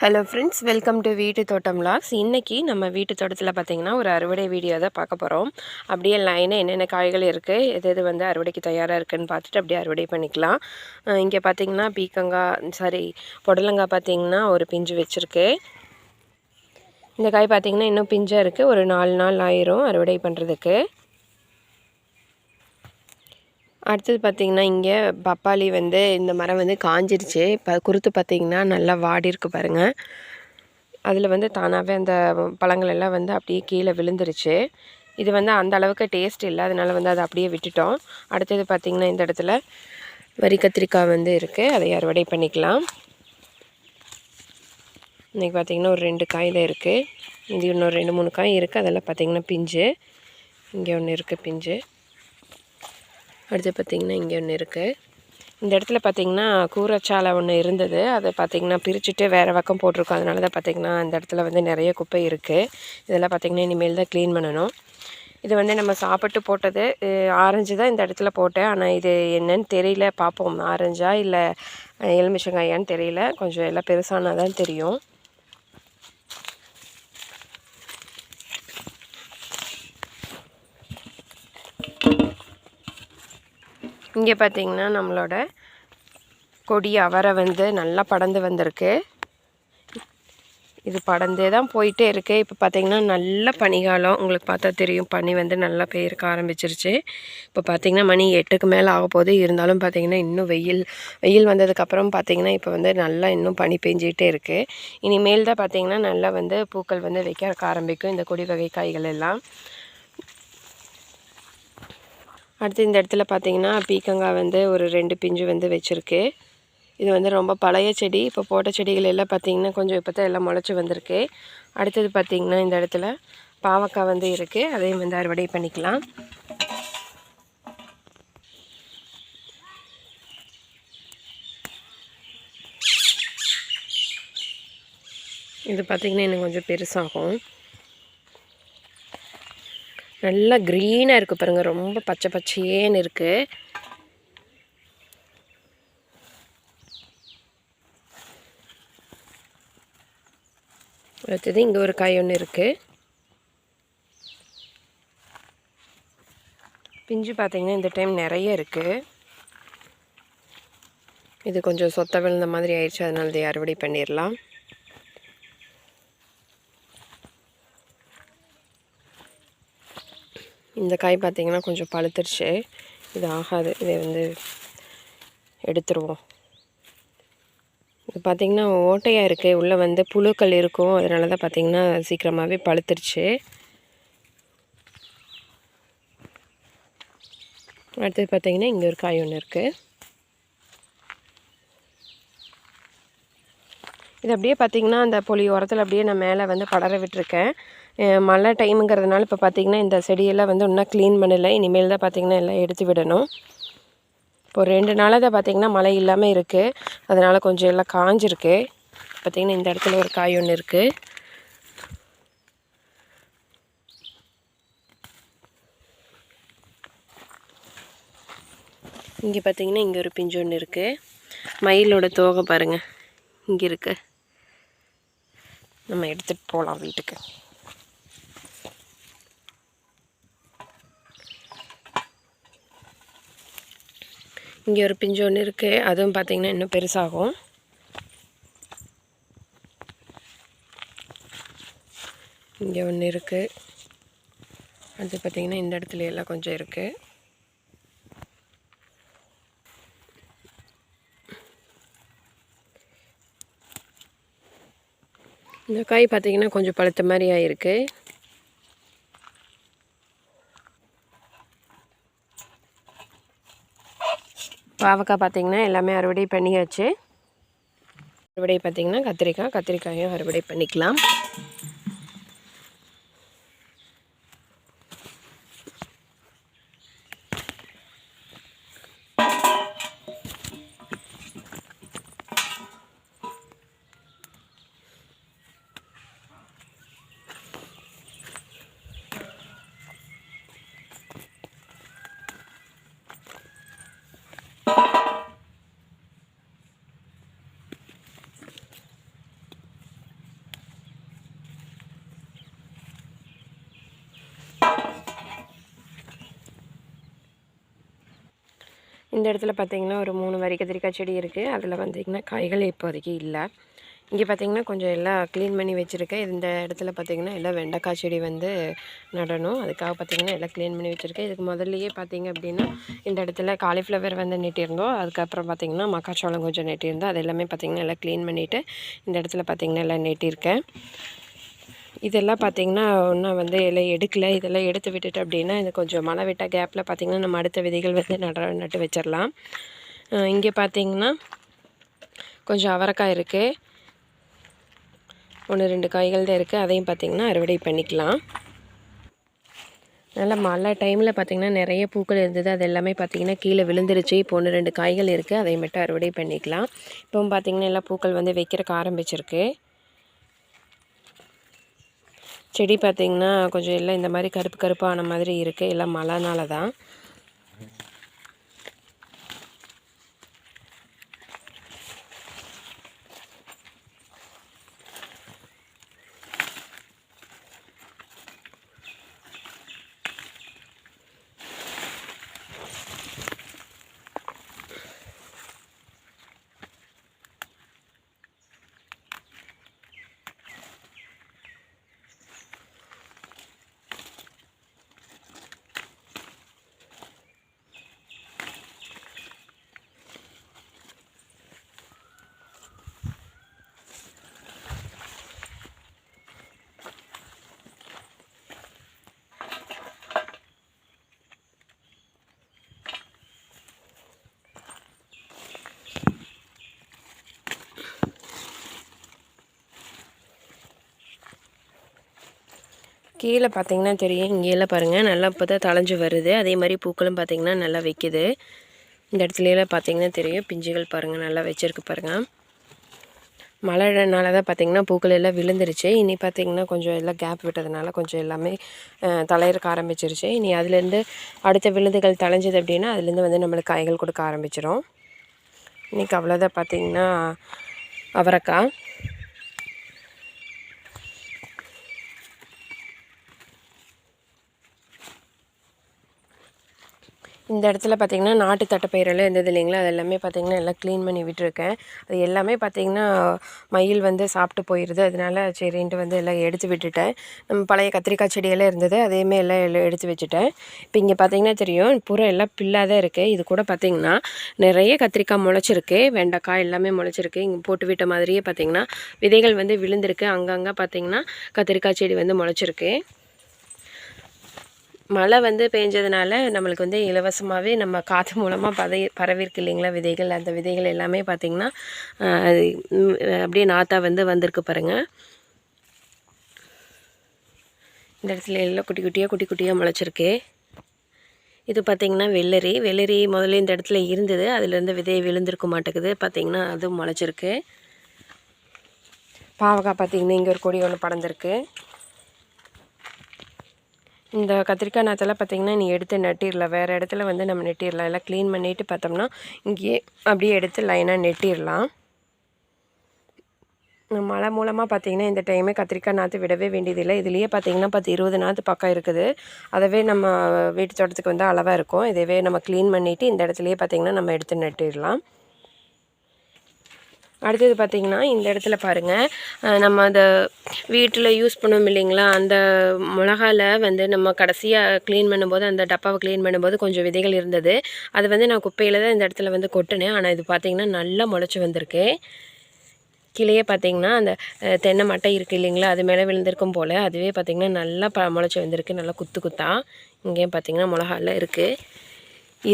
Hello friends, welcome to வீட்டு தோட்டம் vlogs. இன்றைக்கி நம்ம வீட்டு தோட்டத்தில் பார்த்திங்கன்னா ஒரு அறுவடை வீடியோ தான் பார்க்க போகிறோம். அப்படியே லைனாக என்னென்ன காய்கள் இருக்குது, எது வந்து அறுவடைக்கு தயாராக இருக்குதுன்னு பார்த்துட்டு அப்படியே அறுவடை பண்ணிக்கலாம். இங்கே பார்த்திங்கன்னா புடலங்காய் பார்த்திங்கன்னா ஒரு பிஞ்சு வச்சுருக்கு. இந்த காய் பார்த்திங்கன்னா இன்னும் பிஞ்சாக இருக்குது. ஒரு 4 நாள் ஆயிரும் அறுவடை பண்ணுறதுக்கு. அடுத்தது பார்த்திங்கன்னா இங்கே பப்பாளி வந்து இந்த மரம் வந்து காஞ்சிருச்சு. குருத்து பார்த்திங்கன்னா நல்லா வாடி இருக்குது பாருங்கள். அதில் வந்து தானாகவே அந்த பழங்கள் எல்லாம் வந்து அப்படியே கீழே விழுந்துருச்சு. இது வந்து அந்த அளவுக்கு டேஸ்ட் இல்லை, அதனால் வந்து அதை அப்படியே விட்டுட்டோம். அடுத்தது பார்த்திங்கன்னா இந்த இடத்துல வரி கத்திரிக்காய் வந்து இருக்குது, அதை அறுவடை பண்ணிக்கலாம். இன்றைக்கி பார்த்திங்கன்னா ஒரு 2 காய் தான் இருக்குது. இது இன்னொரு 2-3 காய் இருக்குது. அதெல்லாம் பார்த்திங்கன்னா பிஞ்சு. இங்கே ஒன்று இருக்குது பிஞ்சு. அடுத்து பார்த்திங்கன்னா இங்கே ஒன்று இருக்குது. இந்த இடத்துல பார்த்திங்கன்னா கூரைச்சாலை ஒன்று இருந்தது, அதை பார்த்திங்கன்னா பிரிச்சுட்டு வேறு பக்கம் போட்டிருக்கோம். அதனால தான் பார்த்திங்கன்னா இந்த இடத்துல வந்து நிறைய குப்பை இருக்குது. இதெல்லாம் பார்த்திங்கன்னா இனிமேல் தான் க்ளீன் பண்ணணும். இது வந்து நம்ம சாப்பிட்டு போட்டது ஆரஞ்சு தான் இந்த இடத்துல போட்டேன். ஆனால் இது என்னன்னு தெரியல, பார்ப்போம். ஆரஞ்சா இல்லை எலுமிச்சங்காயான்னு தெரியல. கொஞ்சம் எல்லாம் பெருசானால் தான் தெரியும். இங்கே பார்த்திங்கன்னா நம்மளோட கொடி அவரை வந்து நல்லா படர்ந்து வந்திருக்கு. இது படர்ந்தே தான் போயிட்டே இருக்குது. இப்போ பார்த்திங்கன்னா நல்ல பனிக்காலம், உங்களுக்கு பார்த்தா தெரியும். பனி வந்து நல்லா பெய்யறக்க ஆரம்பிச்சிருச்சு. இப்போ பார்த்திங்கன்னா மணி 8க்கு மேலே ஆக போகுது. இருந்தாலும் பார்த்திங்கன்னா இன்னும் வெயில் வந்ததுக்கப்புறம் பார்த்திங்கன்னா இப்போ வந்து நல்லா இன்னும் பனி பெஞ்சிகிட்டே இருக்குது. இனிமேல் தான் பார்த்திங்கன்னா நல்லா வந்து பூக்கள் வந்து வைக்க ஆரம்பிக்கும் இந்த கொடி வகை காய்கள் எல்லாம். அடுத்து இந்த இடத்துல பார்த்திங்கன்னா பீக்கங்காய் வந்து ஒரு 2 பிஞ்சு வந்து வச்சுருக்கு. இது வந்து ரொம்ப பழைய செடி. இப்போ போட்ட செடிகள் எல்லாம் பார்த்திங்கன்னா கொஞ்சம் இப்போ தான் எல்லாம் முளைச்சி வந்திருக்கு. அடுத்தது பார்த்திங்கன்னா இந்த இடத்துல பாவக்காய் வந்து இருக்குது, அதையும் வந்து அறுவடை பண்ணிக்கலாம். இது பார்த்திங்கன்னா இன்னும் கொஞ்சம் பெருசாகும். நல்லா க்ரீனாக இருக்குது பாருங்கள், ரொம்ப பச்சை பச்சையேன்னு இருக்குது. அடுத்தது இங்கே ஒரு காய் ஒன்று இருக்குது. பிஞ்சு பார்த்திங்கன்னா இந்த டைம் நிறைய இருக்குது. இது கொஞ்சம் சொத்த விழுந்த மாதிரி ஆயிடுச்சு, அதனால இதை அறுவடை பண்ணிடலாம். இந்த காய் பார்த்திங்கன்னா கொஞ்சம் பழுத்துருச்சு. இது ஆகாது, இதை வந்து எடுத்துருவோம். இது பார்த்திங்கன்னா ஓட்டையாக இருக்குது, உள்ளே வந்து புழுக்கள் இருக்கும். அதனால தான் பார்த்திங்கன்னா சீக்கிரமாகவே பழுத்துருச்சு. அடுத்தது பார்த்திங்கன்னா இங்கே ஒரு காய் ஒன்று இருக்குது. இது அப்படியே பார்த்திங்கன்னா அந்த பொலி உரத்தில் அப்படியே நான் மேலே வந்து படர விட்டுருக்கேன். மழை டைமுங்கிறதுனால இப்போ பார்த்திங்கன்னா இந்த செடியெல்லாம் வந்து இன்னும் க்ளீன் பண்ணலை. இனிமேல் தான் பார்த்திங்கன்னா எல்லாம் எடுத்து விடணும். இப்போ 2 நாளாக தான் பார்த்திங்கன்னா மழை இல்லாமல் இருக்குது, அதனால் கொஞ்சம் எல்லாம் காஞ்சிருக்கு. பார்த்திங்கன்னா இந்த இடத்துல ஒரு காய் ஒன்று இருக்குது. இங்கே பார்த்திங்கன்னா இங்கே ஒரு பிஞ்சு ஒன்று இருக்குது. மயிலோட தோகை பாருங்கள் இங்கே இருக்குது. நம்ம எடுத்துகிட்டு போகலாம் வீட்டுக்கு. இங்கே ஒரு பிஞ்சு ஒன்று இருக்குது, அதுவும் பார்த்திங்கன்னா இன்னும் பெருசாகும். இங்கே ஒன்று இருக்குது. அது பார்த்திங்கன்னா இந்த இடத்துல எல்லாம் கொஞ்சம் இருக்குது. இந்த காய் பார்த்திங்கன்னா கொஞ்சம் பழுத்த மாதிரி ஆகிருக்கு. பாவக்காய் பார்த்திங்கன்னா எல்லாமே அறுவடை பண்ணியாச்சு. அறுவடை பார்த்திங்கன்னா கத்திரிக்காயும் அறுவடை பண்ணிக்கலாம். இந்த இடத்துல பார்த்திங்கன்னா ஒரு 3 வரி கத்திரிக்காய் செடி இருக்குது. அதில் பார்த்திங்கன்னா காய்கள் இப்போதைக்கு இல்லை. இங்கே பார்த்திங்கன்னா கொஞ்சம் எல்லாம் க்ளீன் பண்ணி வச்சுருக்கேன். இந்த இடத்துல பார்த்திங்கன்னா எல்லாம் வெண்டைக்காய் செடி வந்து நடணும். அதுக்காக பார்த்திங்கன்னா எல்லாம் க்ளீன் பண்ணி வச்சுருக்கேன். இதுக்கு முதல்லையே பார்த்திங்க அப்படின்னா இந்த இடத்துல காலிஃப்ளவர் வந்து நெட்டியிருந்தோம். அதுக்கப்புறம் பார்த்திங்கன்னா மக்காச்சோளம் கொஞ்சம் நெட்டியிருந்தோம். அது எல்லாமே பார்த்திங்கன்னா எல்லாம் க்ளீன் பண்ணிவிட்டு இந்த இடத்துல பார்த்திங்கன்னா எல்லாம் நெட்டியிருக்கேன். இதெல்லாம் பார்த்திங்கன்னா இன்னும் வந்து எல்லாம் எடுக்கலை. இதெல்லாம் எடுத்து விட்டுட்டு அப்படின்னா இது கொஞ்சம் மழை விட்ட கேப்பில் பார்த்திங்கன்னா நம்ம அடுத்த விதைகள் வந்து நட்டு வச்சிடலாம். இங்கே பார்த்திங்கன்னா கொஞ்சம் அவரைக்காய் இருக்குது. 1 2 காய்கள் தான் இருக்குது. அதையும் பார்த்திங்கன்னா அறுவடை பண்ணிக்கலாம். நல்லா மழை டைமில் பார்த்திங்கன்னா நிறைய பூக்கள் இருந்தது. அது எல்லாமே பார்த்திங்கன்னா கீழே விழுந்துருச்சு. இப்போ 1 2 காய்கள் இருக்குது. அதை மட்டும் அறுவடை பண்ணிக்கலாம். இப்போவும் பார்த்திங்கன்னா எல்லா பூக்கள் வந்து வைக்கிறக்கு ஆரம்பிச்சிருக்கு. செடி பார்த்திங்கன்னா கொஞ்சம் எல்லாம் இந்த மாதிரி கருப்பு கருப்பான மாதிரி இருக்குது. எல்லாம் மழைனால தான். கீழே பார்த்திங்கன்னா தெரியும். இங்கேயெல்லாம் பாருங்கள் நல்லா இப்போ தான் தளைஞ்சு வருது. அதே மாதிரி பூக்களும் பார்த்திங்கன்னா நல்லா வைக்குது. இந்த இடத்துலலாம் பார்த்திங்கன்னா தெரியும். பிஞ்சுகள் பாருங்கள் நல்லா வச்சுருக்கு பாருங்கள். மழைனால தான் பார்த்திங்கன்னா பூக்கள் எல்லாம் விழுந்துருச்சு. இனி பார்த்திங்கன்னா கொஞ்சம் எல்லாம் கேப் விட்டதுனால கொஞ்சம் எல்லாமே தளையறக்க ஆரம்பிச்சிருச்சு. இனி அதுலேருந்து அடுத்த விழுதுகள் தளைஞ்சது அப்படின்னா அதுலேருந்து வந்து நம்மளுக்கு காய்கள் கொடுக்க ஆரம்பிச்சிடும். இன்றைக்கி அவ்வளோதான் பார்த்திங்கன்னா அவரைக்காய். இந்த இடத்துல பார்த்திங்கன்னா நாட்டு தட்டைப்பயிரெல்லாம் இருந்தது இல்லைங்களா, அது எல்லாமே பார்த்திங்கன்னா எல்லாம் க்ளீன் பண்ணி விட்டுருக்கேன். அது எல்லாமே பார்த்திங்கன்னா மயில் வந்து சாப்பிட்டு போயிடுது. அதனால சரின்ட்டு வந்து எல்லாம் எடுத்து விட்டுட்டேன். நம்ம பழைய கத்திரிக்காய் செடியெல்லாம் இருந்தது, அதையுமே எல்லாம் எடுத்து வச்சுட்டேன். இப்போ இங்கே பார்த்திங்கன்னா தெரியும் பூரா எல்லாம் பில்லாக தான் இருக்குது. இது கூட பார்த்திங்கன்னா நிறைய கத்திரிக்காய் முளைச்சிருக்கு. வெண்டைக்காய் எல்லாமே முளைச்சிருக்கு. இங்கே போட்டு விட்ட மாதிரியே பார்த்திங்கன்னா விதைகள் வந்து விழுந்திருக்கு. அங்கங்கே பார்த்திங்கன்னா கத்திரிக்காய் செடி வந்து முளைச்சிருக்கு. மழை வந்து பெஞ்சதுனால நம்மளுக்கு வந்து இலவசமாகவே நம்ம காற்று மூலமாக பரவிருக்கு இல்லைங்களா விதைகள். அந்த விதைகள் எல்லாமே பார்த்திங்கன்னா அப்படியே நாற்றா வந்து வந்திருக்கு பாருங்கள். இந்த இடத்துல எல்லாம் குட்டி குட்டியாக முளைச்சிருக்கு. இது பார்த்திங்கன்னா வெள்ளரி முதல்ல இந்த இடத்துல இருந்தது. அதுலேருந்து விதையை விழுந்திருக்க மாட்டேங்குது. பார்த்திங்கன்னா அதுவும் முளைச்சிருக்கு. பாவக்காய் பார்த்திங்கன்னா இங்கே ஒரு கொடி ஒன்று படர்ந்துருக்கு. இந்த கத்திரிக்காய் நாற்றெல்லாம் பார்த்திங்கன்னா நீ எடுத்து நட்டிடலாம். வேறு இடத்துல வந்து நம்ம நட்டிடலாம். எல்லாம் க்ளீன் பண்ணிவிட்டு பார்த்தோம்னா இங்கேயே அப்படியே எடுத்து லைனாக நட்டிடலாம். மழை மூலமாக பார்த்திங்கன்னா இந்த டைமே கத்திரிக்காய் நாற்று விடவே வேண்டியதில்லை. இதுலேயே பார்த்திங்கன்னா 10 20 நாற்று பக்கம் இருக்குது. அதவே நம்ம வீட்டு தோட்டத்துக்கு வந்து அளவாக இருக்கும். இதவே நம்ம க்ளீன் பண்ணிவிட்டு இந்த இடத்துலையே பார்த்திங்கன்னா நம்ம எடுத்து நட்டிடலாம். அடுத்தது பார்த்திங்கன்னா இந்த இடத்துல பாருங்கள், நம்ம அந்த வீட்டில் யூஸ் பண்ணுவோம் இல்லைங்களா, அந்த மிளகாவில் வந்து நம்ம கடைசியாக க்ளீன் பண்ணும்போது அந்த டப்பாவை க்ளீன் பண்ணும்போது கொஞ்சம் விதைகள் இருந்தது. அது வந்து நான் குப்பையில் தான் இந்த இடத்துல வந்து கொட்டினேன். ஆனால் இது பார்த்திங்கன்னா நல்லா முளைச்சி வந்திருக்கு. கீழேயே பார்த்திங்கன்னா அந்த தென்னை மட்டை இருக்குது இல்லைங்களா, அது மேலே விழுந்திருக்கும் போல். அதுவே பார்த்திங்கன்னா நல்லா முளைச்சி வந்திருக்கு. நல்லா குத்தாக இங்கேயும் பார்த்திங்கன்னா மிளகாவில் இருக்குது.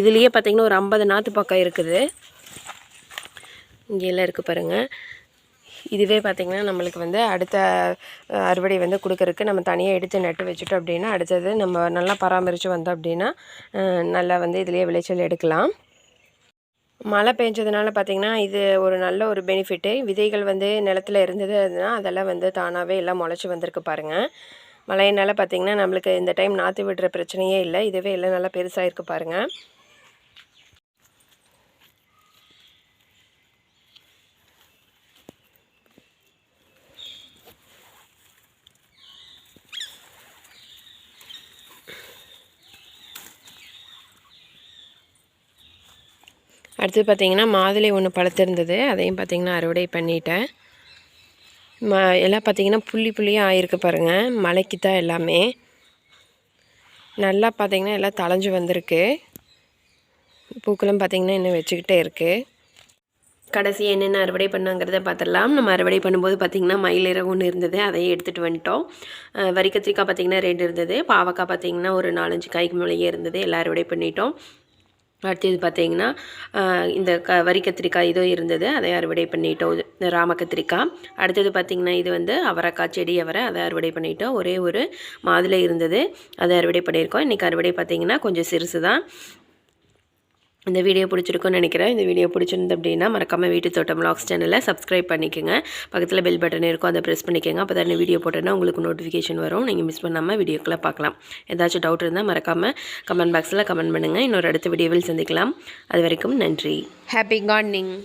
இதுலேயே பார்த்திங்கன்னா ஒரு 50 நாற்று பக்கம் இருக்குது. இங்கெல்லாம் இருக்குது பாருங்கள். இதுவே பார்த்திங்கன்னா நம்மளுக்கு வந்து அடுத்த அறுவடை வந்து கொடுக்கறக்கு நம்ம தனியாக எடுத்து நட்டு வச்சுட்டோம் அப்படின்னா அடுத்தது நம்ம நல்லா பராமரித்து வந்தோம் அப்படின்னா நல்லா வந்து இதுலேயே விளைச்சல் எடுக்கலாம். மழை பெஞ்சதுனால பார்த்திங்கன்னா இது ஒரு நல்ல ஒரு பெனிஃபிட்டு. விதைகள் வந்து நிலத்தில் இருந்தது அதுனா அதெல்லாம் வந்து தானாகவே எல்லாம் முளைச்சி வந்திருக்கு பாருங்கள். மழையினால் பார்த்திங்கன்னா நம்மளுக்கு இந்த டைம் நாற்று விடுற பிரச்சனையே இல்லை. இதுவே எல்லாம் நல்லா பெருசாக இருக்குது பாருங்கள். அடுத்து பார்த்திங்கன்னா மாதுளை ஒன்று பழுத்திருந்தது, அதையும் பார்த்திங்கன்னா அறுவடை பண்ணிட்டேன். எல்லாம் பார்த்திங்கன்னா புள்ளி புள்ளியாக ஆகிருக்கு பாருங்கள், மழைக்கு தான் எல்லாமே. நல்லா பார்த்திங்கன்னா எல்லாம் தளைஞ்சு வந்திருக்கு. பூக்களும் பார்த்திங்கன்னா இன்னும் வச்சுக்கிட்டே இருக்குது. கடைசி என்னென்ன அறுவடை பண்ணாங்கிறத பார்த்துடலாம். நம்ம அறுவடை பண்ணும்போது பார்த்திங்கன்னா மயிலிறகு ஒன்று இருந்தது, அதையும் எடுத்துகிட்டு வந்துட்டோம். வரிக்கத்திரிக்காய் பார்த்திங்கன்னா 2 இருந்தது, பாவக்காய் பார்த்திங்கன்னா ஒரு 4-5 காய்க்கு மேலேயே இருந்தது, எல்லாம் அறுவடை பண்ணிட்டோம். அடுத்தது பார்த்திங்கன்னா இந்த வரி கத்திரிக்காய் இதுவும் இருந்தது, அதை அறுவடை பண்ணிட்டோம். இந்த ராம கத்திரிக்காய். அடுத்தது பார்த்திங்கன்னா இது வந்து அவரைக்காய் செடி அவரை, அதை அறுவடை பண்ணிட்டோம். ஒரே ஒரு மாதுளை இருந்தது, அதை அறுவடை பண்ணியிருக்கோம். இன்றைக்கி அறுவடை பார்த்திங்கன்னா கொஞ்சம் சிறுசு தான். இந்த வீடியோ பிடிச்சிருக்குன்னு நினைக்கிறேன். இந்த வீடியோ பிடிச்சிருந்து அப்படின்னா மறக்காமல் வீட்டு தோட்டம் வ்ளாக்ஸ் சேனலை சப்ஸ்கிரைப் பண்ணிக்கோங்க. பக்கத்தில் பெல் பட்டன் இருக்கும், அதை ப்ரெஸ் பண்ணிக்கோங்க. அப்போ தான் வீடியோ போட்டோன்னா உங்களுக்கு நோட்டிஃபிகேஷன் வரும். நீங்கள் மிஸ் பண்ணாமல் வீடியோக்களை பார்க்கலாம். ஏதாச்சும் டவுட் இருந்தால் மறக்காமல் கமெண்ட் பாக்ஸில் கமெண்ட் பண்ணுங்கள். இன்னொரு அடுத்த வீடியோவில் சந்திக்கலாம். அது வரைக்கும் நன்றி. Happy gardening.